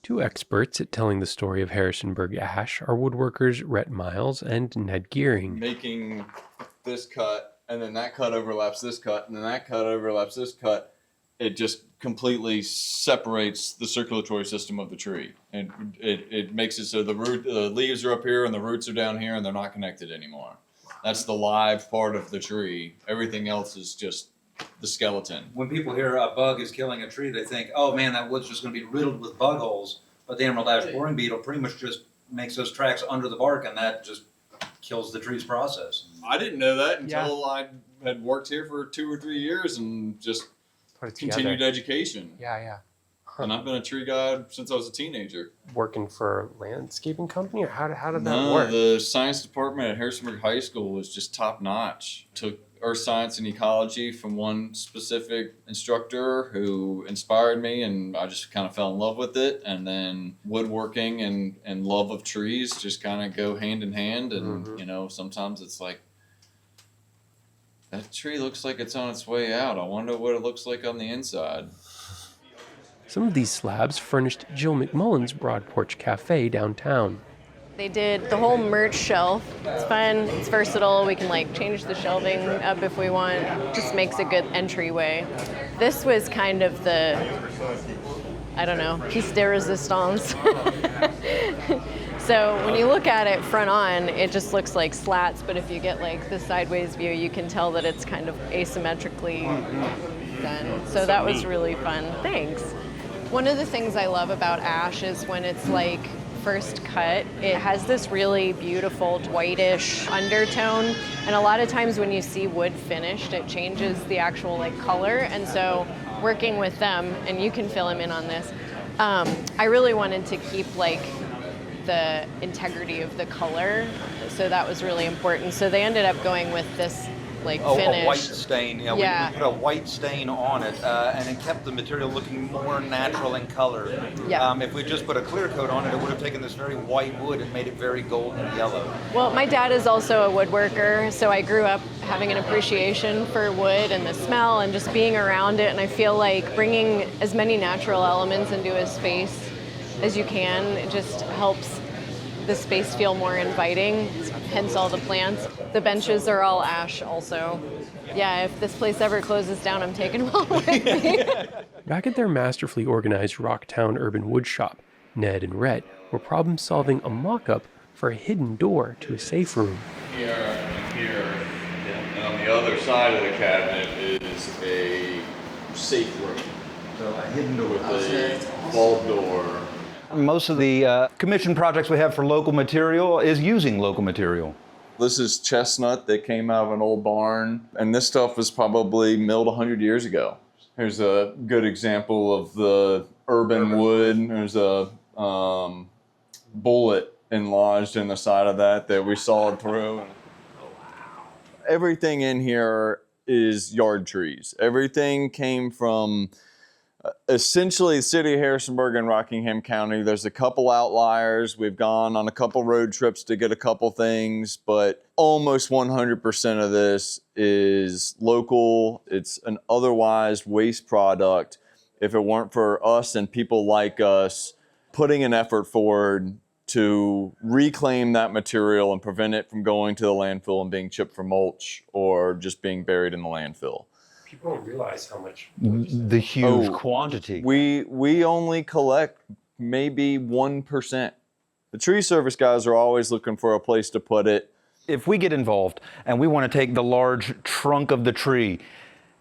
Two experts at telling the story of Harrisonburg ash are woodworkers Rhett Miles and Ned Gearing. Making this cut, and then that cut overlaps this cut, and then that cut overlaps this cut. It just completely separates the circulatory system of the tree. And it makes it so the leaves are up here and the roots are down here and they're not connected anymore. That's the live part of the tree. Everything else is just the skeleton. When people hear a bug is killing a tree, they think, oh man, that wood's just going to be riddled with bug holes. But the emerald ash boring beetle pretty much just makes those tracks under the bark, and that just kills the tree's process. I didn't know that until I had worked here for 2 or 3 years and just continued education. Yeah. And I've been a tree guy since I was a teenager. Working for a landscaping company, or how did that No, work? the science department at Harrisonburg High School was just top notch. Took earth science and ecology from one specific instructor who inspired me, and I just kind of fell in love with it. And then woodworking and love of trees just kind of go hand in hand. And you know, sometimes it's like, that tree looks like it's on its way out. I wonder what it looks like on the inside. Some of these slabs furnished Jill McMullen's Broad Porch Cafe downtown. They did the whole merch shelf. It's fun, it's versatile. We can change the shelving up if we want. Just makes a good entryway. This was kind of the, I don't know, piece de resistance. So when you look at it front on, it just looks like slats, but if you get the sideways view, you can tell that it's kind of asymmetrically done. So that was really fun. Thanks. One of the things I love about ash is when it's first cut, it has this really beautiful whitish undertone, and a lot of times when you see wood finished, it changes the actual color. And so working with them, and you can fill him in on this, I really wanted to keep the integrity of the color, so that was really important. So they ended up going with this finish. A white stain. Yeah. We put a white stain on it, and it kept the material looking more natural in color. Yeah. If we just put a clear coat on it, it would have taken this very white wood and made it very golden yellow. Well, my dad is also a woodworker, so I grew up having an appreciation for wood and the smell and just being around it, and I feel like bringing as many natural elements into a space as you can, it just helps the space feel more inviting, hence all the plants. The benches are all ash also. Yeah, if this place ever closes down, I'm taking them all with me. Back at their masterfully organized Rocktown urban woodshop, Ned and Rhett were problem-solving a mock-up for a hidden door to a safe room. Here and here, and on the other side of the cabinet is a safe room. So a hidden door. With a vault door. Most of the commission projects we have for local material is using local material. This is chestnut that came out of an old barn, and this stuff was probably milled 100 years ago. Here's a good example of the urban wood. There's a bullet enlodged in the side of that we sawed through. Everything in here is yard trees. Everything came from essentially the city of Harrisonburg and Rockingham County. There's a couple outliers. We've gone on a couple road trips to get a couple things, but almost 100% of this is local. It's an otherwise waste product. If it weren't for us and people like us putting an effort forward to reclaim that material and prevent it from going to the landfill and being chipped for mulch or just being buried in the landfill. People don't realize how much. The huge quantity. We only collect maybe 1%. The tree service guys are always looking for a place to put it. If we get involved and we want to take the large trunk of the tree,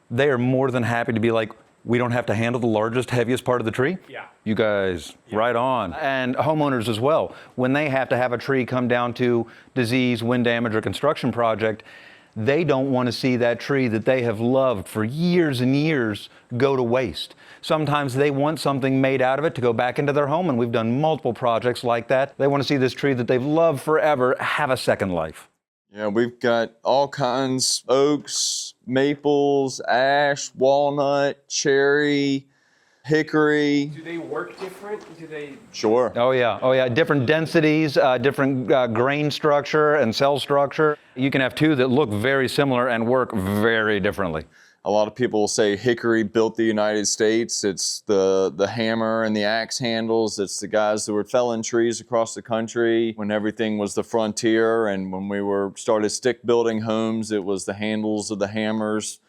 they are more than happy to be like, we don't have to handle the largest, heaviest part of the tree? Yeah. You guys, right on. And homeowners as well. When they have to have a tree come down to disease, wind damage, or construction project, they don't want to see that tree that they have loved for years and years go to waste. Sometimes they want something made out of it to go back into their home, and we've done multiple projects like that. They want to see this tree that they've loved forever have a second life. Yeah, we've got all kinds, oaks, maples, ash, walnut, cherry, hickory. Do they work different? Sure. Oh yeah, different densities, different grain structure and cell structure. You can have two that look very similar and work very differently. A lot of people will say hickory built the United States. It's the hammer and the axe handles. It's the guys that were felling trees across the country when everything was the frontier. And when we started stick building homes, it was the handles of the hammers.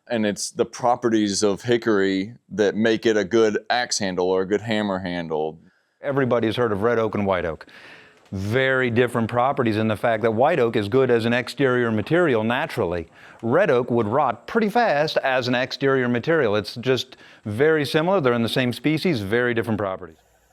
And it's the properties of hickory that make it a good axe handle or a good hammer handle. Everybody's heard of red oak and white oak. Very different properties in the fact that white oak is good as an exterior material naturally. Red oak would rot pretty fast as an exterior material. It's just very similar. They're in the same species, very different properties.